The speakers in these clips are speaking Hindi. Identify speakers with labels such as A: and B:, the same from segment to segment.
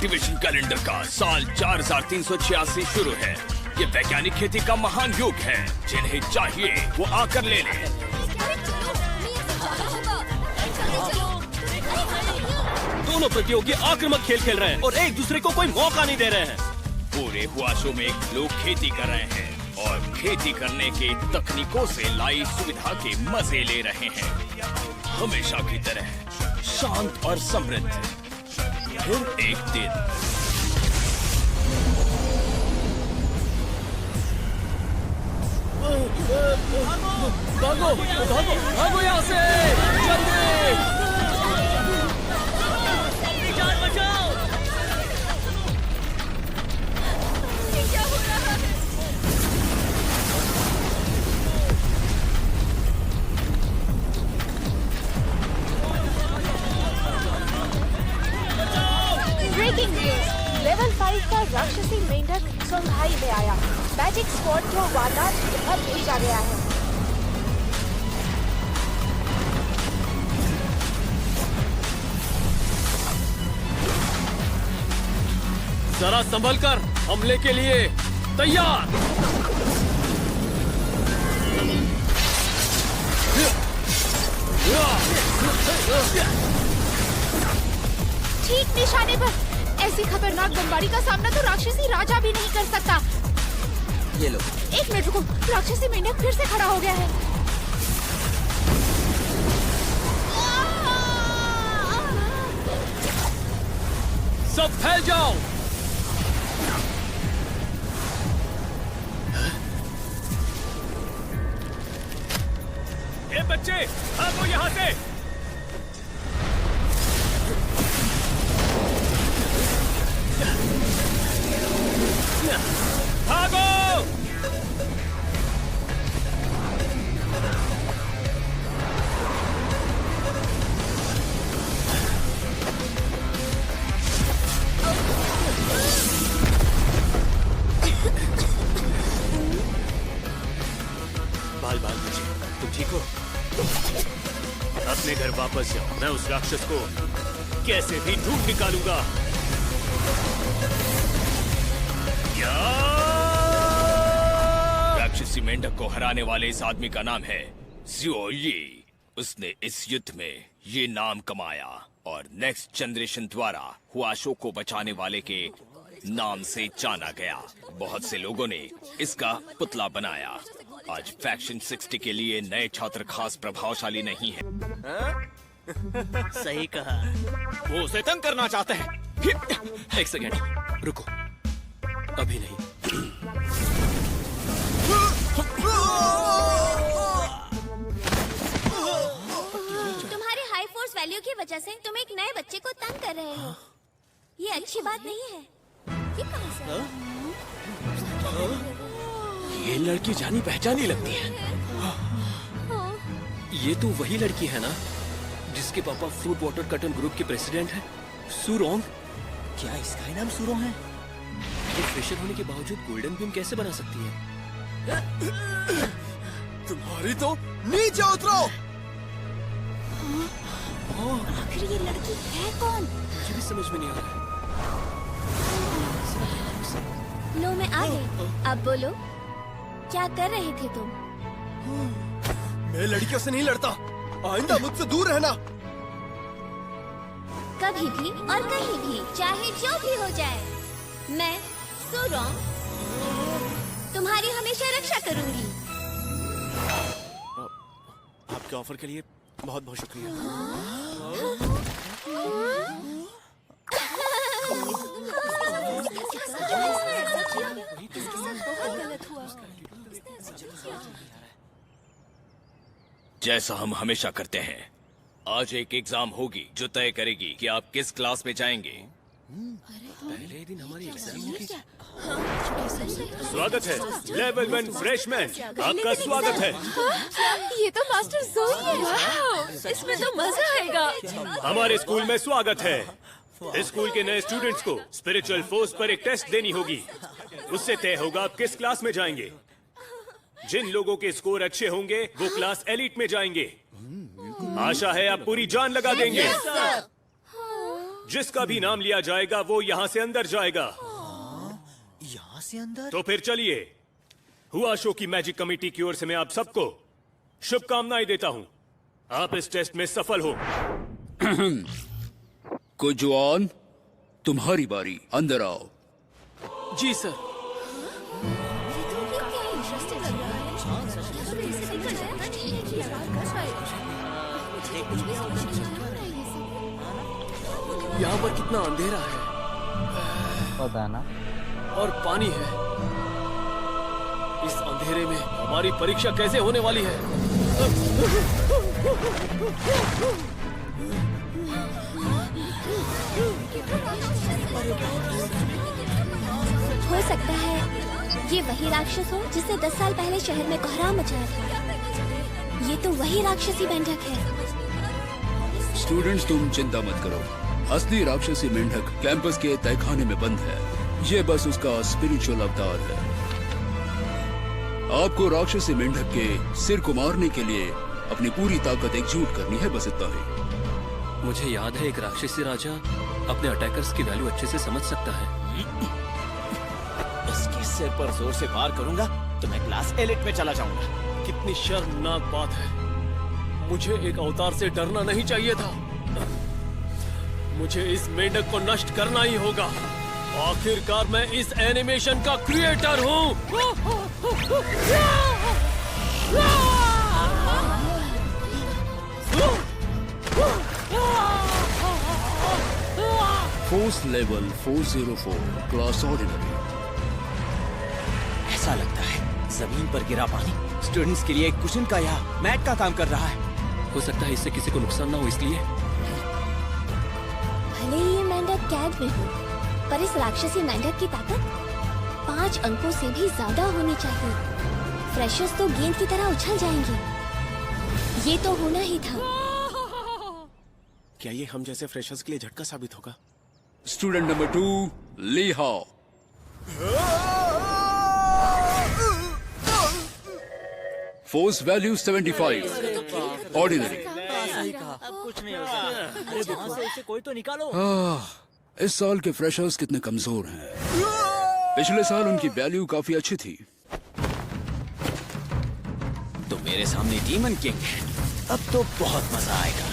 A: कल्टीवेशन कैलेंडर का साल 4386 शुरू है। ये वैज्ञानिक खेती का महान युग है। जिन्हें चाहिए वो आकर ले लें।
B: दोनों प्रतियोगी आक्रामक खेल खेल रहे हैं और एक दूसरे को कोई मौका नहीं दे रहे हैं।
A: पूरे हुआशों में लोग खेती कर रहे हैं और खेती करने के तकनीकों से लाई सुविधा के मजे ले रहे हैं। हमेशा की तरह शांत और समृद्ध। फिर एक दिन
B: भागो भागो भागो यहाँ से जल्दी।
C: ब्रेकिंग न्यूज, लेवल 5 का राक्षसी मेंढक संघाई में आया। मैजिक स्क्वाड को वारदात पर भेजा गया है।
B: जरा संभल कर, हमले के लिए तैयार।
C: ठीक निशाने पर। ऐसी खतरनाक बमबारी का सामना तो राक्षसी राजा भी नहीं कर सकता।
D: ये लो।
C: एक मिनट रुको, राक्षसी मेंढक फिर से खड़ा हो गया है।
B: सब फैल जाओ। ए बच्चे, भागो यहाँ से। भागो। बाल बाल बच्चे, तुम ठीक हो? अपने घर वापस जाओ। मैं उस राक्षस को कैसे भी ढूंढ निकालूंगा।
A: राक्षसी मेंढक को हराने वाले इस आदमी का नाम है ज़ुओ यी। उसने इस युद्ध में ये नाम कमाया और नेक्स्ट जनरेशन द्वारा हुआशो को बचाने वाले के नाम से जाना गया। बहुत से लोगों ने इसका पुतला बनाया। आज फैक्शन 60 के लिए नए छात्र खास प्रभावशाली नहीं है।
B: सही कहा। वो उसे तंग करना चाहते हैं। एक सेकेंड रुको, अभी नहीं।
E: तुम्हारे हाई फोर्स वैल्यू की वजह से तुम एक नए बच्चे को तंग कर रहे हो। ये अच्छी बात नहीं है। ये कहाँ से?
B: ये लड़की जानी पहचानी लगती है। ये तो वही लड़की है ना जिसके पापा फ्रूट वाटर कटन ग्रुप के प्रेसिडेंट हैं, सुरोंग।
D: क्या इसका ही नाम सुरोंग है?
B: ये फ्रेशर होने के बावजूद गोल्डन बीम कैसे बना सकती है?
D: तुम्हारी तो नीचे उतरो।
E: आखिर ये लड़की है कौन?
B: मुझे भी समझ में नहीं आ रहा है।
E: लो मैं आ गई। अब बोलो, क्या कर रहे थे तुम?
D: मैं लड़कियों से नहीं लड़ता। आइंदा मुझसे दूर रहना।
E: कभी भी और कहीं भी, चाहे जो भी हो जाए, मैं सुरोंग तुम्हारी हमेशा रक्षा करूंगी।
B: आपके ऑफर के लिए बहुत बहुत शुक्रिया।
A: जैसा हम हमेशा करते हैं, आज एक एग्जाम होगी जो तय करेगी कि आप किस क्लास में जाएंगे।
B: पहले दिन हमारी एग्जाम होगी।
F: स्वागत है लेवल 1 फ्रेशमैन, आपका स्वागत है।
C: ये तो मास्टर ज़ोई है। इसमें तो मजा आएगा।
F: हमारे स्कूल में स्वागत है। स्कूल के नए स्टूडेंट्स को स्पिरिचुअल फोर्स पर एक टेस्ट देनी होगी। उससे तय होगा आप किस क्लास में जाएंगे। जिन लोगों के स्कोर अच्छे होंगे वो क्लास एलिट में जाएंगे। आशा है आप पूरी जान लगा देंगे। जिसका भी नाम लिया जाएगा वो यहाँ से अंदर जाएगा।
D: यहाँ से अंदर?
F: तो फिर चलिए, हुआ शो की मैजिक कमेटी की ओर से मैं आप सबको शुभकामनाएं देता हूँ। आप इस टेस्ट में सफल हो।
A: कुजुआन, तुम्हारी बारी, अंदर आओ।
D: जी सर। यहाँ पर कितना अंधेरा है।
G: पता ना।
D: और पानी है। इस अंधेरे में हमारी परीक्षा कैसे होने वाली है?
E: हो सकता है ये वही राक्षस हो जिसने 10 साल पहले शहर में कोहराम मचाया था। ये तो वही राक्षसी मेंढक है।
H: स्टूडेंट्स, तुम चिंता मत करो। असली राक्षसी मेंढक कैंपस के तहखाने में बंद है। ये बस उसका स्पिरिचुअल अवतार है। आपको राक्षसी मेंढक के सिर को मारने के लिए अपनी पूरी ताकत एकजुट करनी है, बस इतना ही।
B: मुझे याद है एक राक्षसी राजा अपने अटैकर्स की वैल्यू अच्छे से समझ सकता है।
I: इसके सिर पर जोर से वार करूंगा तो मैं क्लास एलिट में चला जाऊंगा।
D: कितनी शर्मनाक बात है। मुझे एक अवतार से डरना नहीं चाहिए था। मुझे इस मेंढक को नष्ट करना ही होगा। आखिरकार मैं इस एनिमेशन का क्रिएटर हूँ।
H: Force level 404, class ordinary.
I: ऐसा लगता है जमीन पर गिरा पानी स्टूडेंट्स के लिए एक कुशन का या मैट का काम कर रहा है।
B: हो सकता है इससे किसी को नुकसान ना हो, इसलिए।
E: भले ही ये मेंढक कैद में हो, पर इस राक्षसी मेंढक की ताकत 5 अंकों से भी ज्यादा होनी चाहिए। फ्रेशर्स तो गेंद की तरह उछल जाएंगे। ये तो होना ही था।
D: क्या ये हम जैसे फ्रेशर्स के लिए झटका साबित होगा?
H: स्टूडेंट नंबर 2, ली हाओ। Force value 75, ordinary.
G: अब कुछ नहीं होगा। अरे वहाँ से इसे कोई तो निकालो।
H: इस साल के फ्रेशर्स कितने कमजोर हैं। पिछले साल उनकी वैल्यू काफी अच्छी थी।
I: तो मेरे सामने डीमन किंग है। अब तो बहुत मजा आएगा।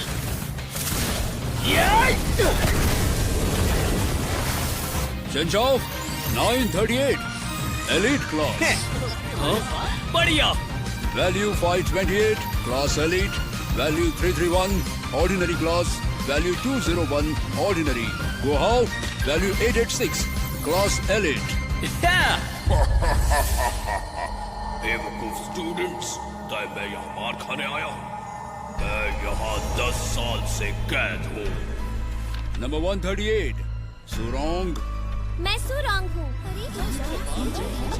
H: Change of 938, elite class.
B: बढ़िया।
H: Value 528, class elite. Value 331, ordinary class. Value 201, ordinary. Go how, value 886, class elite.
A: बेवकूफ स्टूडेंट्स, तय मैं यहाँ मार खाने आया हूँ। मैं यहाँ 10 साल से कैद हूँ।
H: नंबर 138, सुरोंग।
E: मैं सुरोंग हूँ।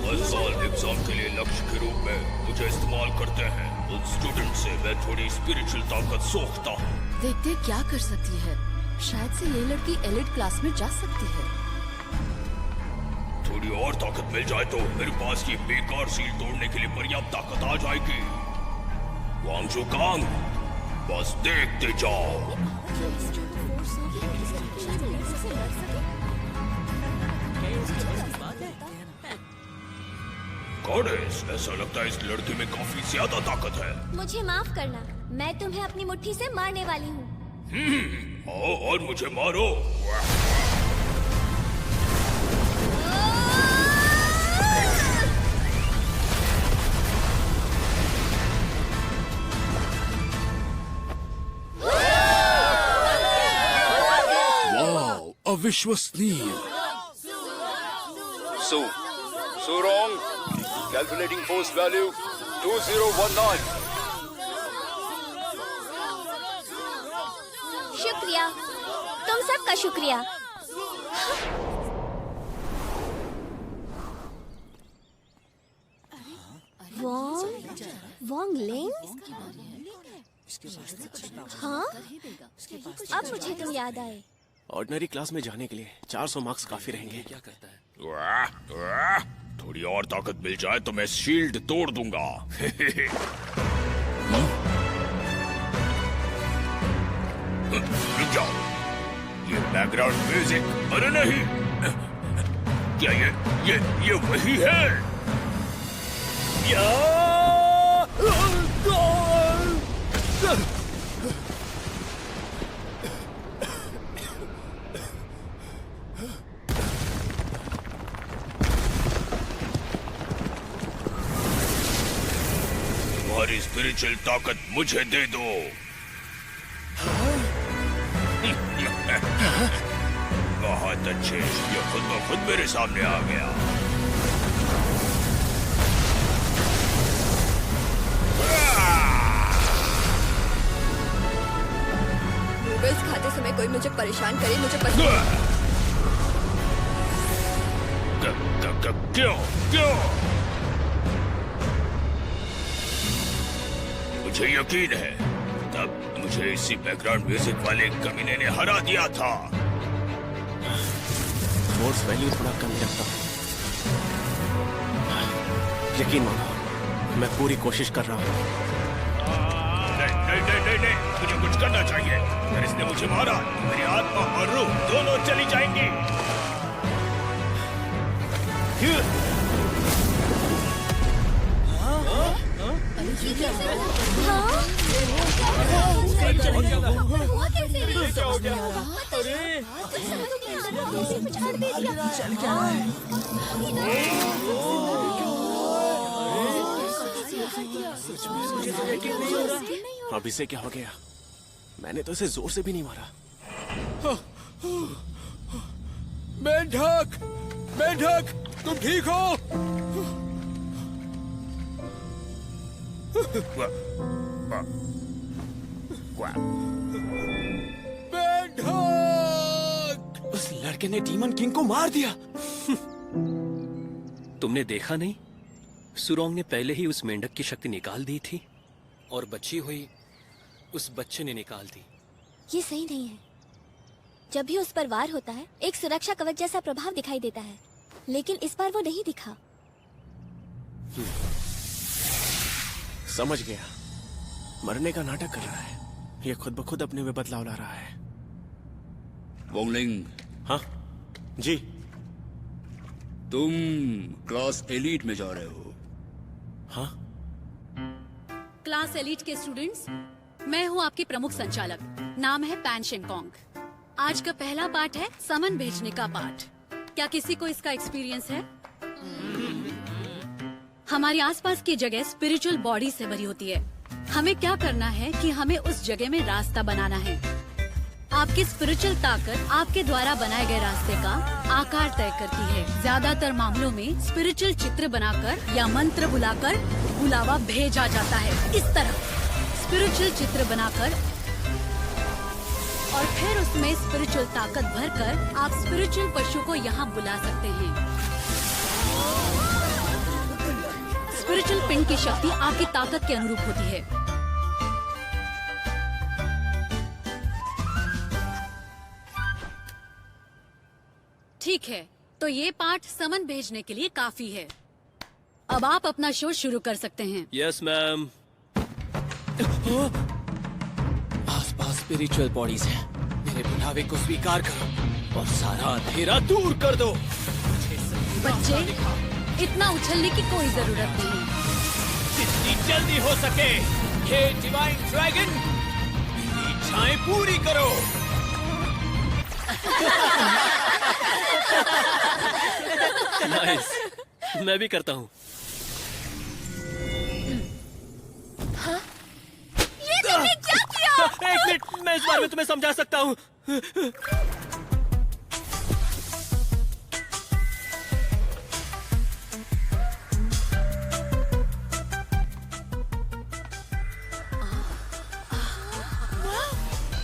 A: हर साल एग्जाम के लिए लक्ष्य के रूप में मुझे इस्तेमाल करते हैं। उन स्टूडेंट से मैं थोड़ी स्पिरिचुअल ताकत सोखता हूँ।
J: देखते क्या कर सकती है। शायद से ये लड़की एलिट क्लास में जा सकती है।
A: थोड़ी और ताकत मिल जाए तो मेरे पास ये बेकार सील तोड़ने के लिए पर्याप्त ताकत आ जाएगी। वांगजू कांग, बस देखते जाओ। गॉडेस, ऐसा लगता है इस लड़के में काफी ज्यादा ताकत है।
E: मुझे माफ करना, मैं तुम्हें अपनी मुट्ठी से मारने वाली हूँ।
A: आओ और मुझे मारो।
H: वाओ, अविश्वसनीय। सुरोंग, कैलकुलेटिंग फोर्स वैल्यू 2019।
E: शुक्रिया, तुम सबका शुक्रिया। वॉन्ग लिंग? हाँ, अब मुझे तुम याद आए।
D: ऑर्डिनरी क्लास में जाने के लिए 400 मार्क्स काफी रहेंगे।
B: क्या करता है?
A: थोड़ी और ताकत मिल जाए तो मैं शील्ड तोड़ दूंगा। रुक जाओ, ये बैकग्राउंड म्यूजिक, अरे नहीं, क्या ये वही है? तुम्हारी स्पिरिचुअल ताकत मुझे दे दो। बहुत अच्छे, ये खुद ब खुद मेरे सामने आ गया।
J: नूडल्स खाते समय कोई मुझे परेशान करे, मुझे पसंद नहीं।
A: क्यों? मुझे यकीन है तब मुझे इसी बैकग्राउंड म्यूजिक वाले कमीने ने हरा दिया था।
D: फोर्स वैल्यू थोड़ा कम रखता हूँ, यकीन मानो मैं पूरी कोशिश कर रहा हूँ।
A: नहीं, मुझे कुछ करना चाहिए। अगर इसने मुझे मारा तो मेरी आत्मा और रूह दोनों चली जाएंगी।
D: अभी से क्या हो गया? मैंने तो इसे जोर से भी नहीं मारा।
H: मेंढक, तुम ठीक हो?
D: उस लड़के ने डीमन किंग को मार दिया।
B: तुमने देखा नहीं? सुरोंग ने पहले ही उस मेंढक की शक्ति निकाल दी थी
D: और बची हुई उस बच्चे ने निकाल दी।
E: ये सही नहीं है। जब भी उस पर वार होता है एक सुरक्षा कवच जैसा प्रभाव दिखाई देता है, लेकिन इस बार वो नहीं दिखा।
D: समझ गया, मरने का नाटक कर रहा है। ये खुद ब खुद अपने में बदलाव ला रहा है।
H: वोंगलिंग,
D: हाँ जी।
H: तुम क्लास एलीट में जा रहे हो?
D: हाँ।
J: क्लास एलीट के स्टूडेंट्स, मैं हूँ आपकी प्रमुख संचालक। नाम है पैन शेंगकोंग। आज का पहला पाठ है समन भेजने का पाठ। क्या किसी को इसका एक्सपीरियंस है? हमारी आसपास की जगह स्पिरिचुअल बॉडी से भरी होती है। हमें क्या करना है कि हमें उस जगह में रास्ता बनाना है। आपकी स्पिरिचुअल ताकत आपके द्वारा बनाए गए रास्ते का आकार तय करती है। ज्यादातर मामलों में स्पिरिचुअल चित्र बनाकर या मंत्र बुलाकर बुलावा भेजा जाता है। इस तरह स्पिरिचुअल चित्र बनाकर और फिर उसमें स्पिरिचुअल ताकत भरकर आप स्पिरिचुअल पशु को यहाँ बुला सकते हैं। स्पिरिचुअल पिंड की शक्ति आपकी ताकत के अनुरूप होती है। ठीक है, तो ये पाठ समन भेजने के लिए काफी है। अब आप अपना शो शुरू कर सकते हैं।
B: Yes ma'am.
D: आसपास स्पिरिचुअल बॉडीज हैं। मेरे बुलावे को स्वीकार करो और सारा अंधेरा दूर कर दो।
J: बच्चे, इतना उछलने की कोई जरूरत नहीं।
I: जितनी जल्दी हो सके ये डिवाइन ड्रैगन मेरी इच्छाएं पूरी करो।
B: नाइस, मैं भी करता हूँ।
E: ये तुमने क्या किया?
B: एक मिनट, मैं इस बारे में तुम्हें समझा सकता हूँ।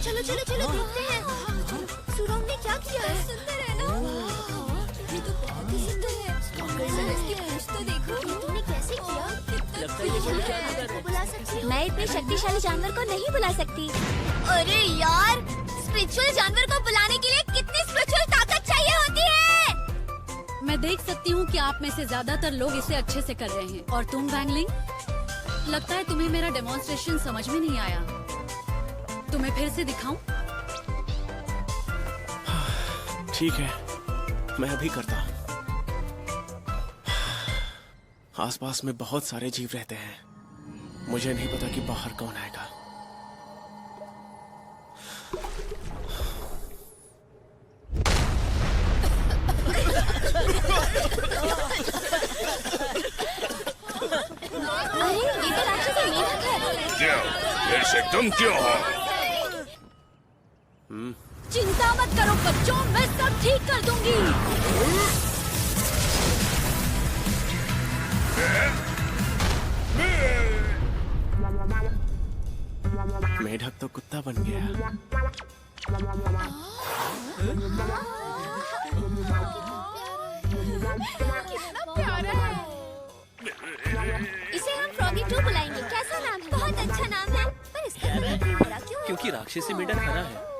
E: चलो चलो चलो देखते हैं सुरोंग ने क्या किया है। सुंदर है ना? ये तो बहुत ही सुंदर है। इसकी पूंछ तो देखो, तुमने कैसे किया? मैं इतने शक्तिशाली जानवर को नहीं बुला सकती। अरे यार, स्पिरिचुअल जानवर को बुलाने के लिए कितनी स्पिरिचुअल ताकत चाहिए होती है?
J: मैं देख सकती हूँ कि आप में से ज्यादातर लोग इसे अच्छे से कर रहे हैं। और तुम वैंगलिंग, लगता है तुम्हें मेरा डेमोन्स्ट्रेशन समझ में नहीं आया। तुम्हें फिर से दिखाऊं?
F: ठीक है, मैं अभी करता हूँ। आसपास में बहुत सारे जीव रहते हैं, मुझे नहीं पता कि बाहर कौन आएगा।
E: अरे ये तो राक्षसी मेढक है।
A: क्यों? फिर से तुम क्यों हो?
J: चिंता मत करो बच्चों, मैं सब ठीक कर दूंगी।
F: मेढक तो कुत्ता बन गया।
E: इसे हम फ्रॉगी 2 बुलाएंगे। कैसा नाम है? बहुत अच्छा नाम है। पर इसका नाम मेरा क्यों है?
G: क्योंकि राक्षसी मेढक हरा है।